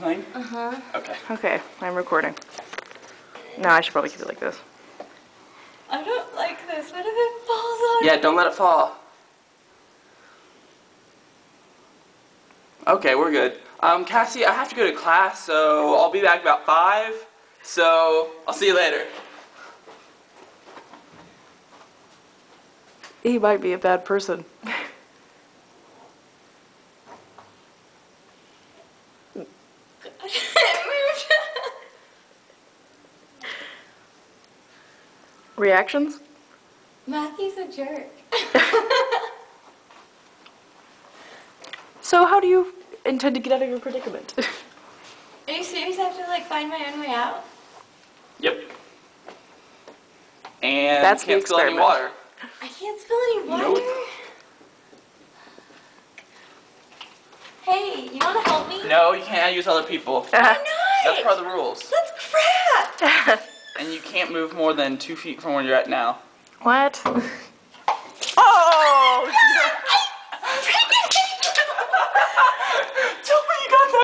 playing? Uh-huh. Okay. Okay, I'm recording. No, I should probably keep it like this. I don't like this. What if it falls on Yeah, me? don't let it fall. Okay, we're good. Cassie, I have to go to class, so I'll be back about 5. So, I'll see you later. He might be a bad person. It moved. Reactions? Matthew's a jerk. So how do you intend to get out of your predicament? Are you serious? I have to like find my own way out? Yep. And That's the can't spill any experiment. water. I can't spill any water? Nope. Hey, you want to help me? No, you can't use other people. Why not? That's part of the rules. That's crap! And you can't move more than 2 feet from where you're at now. What?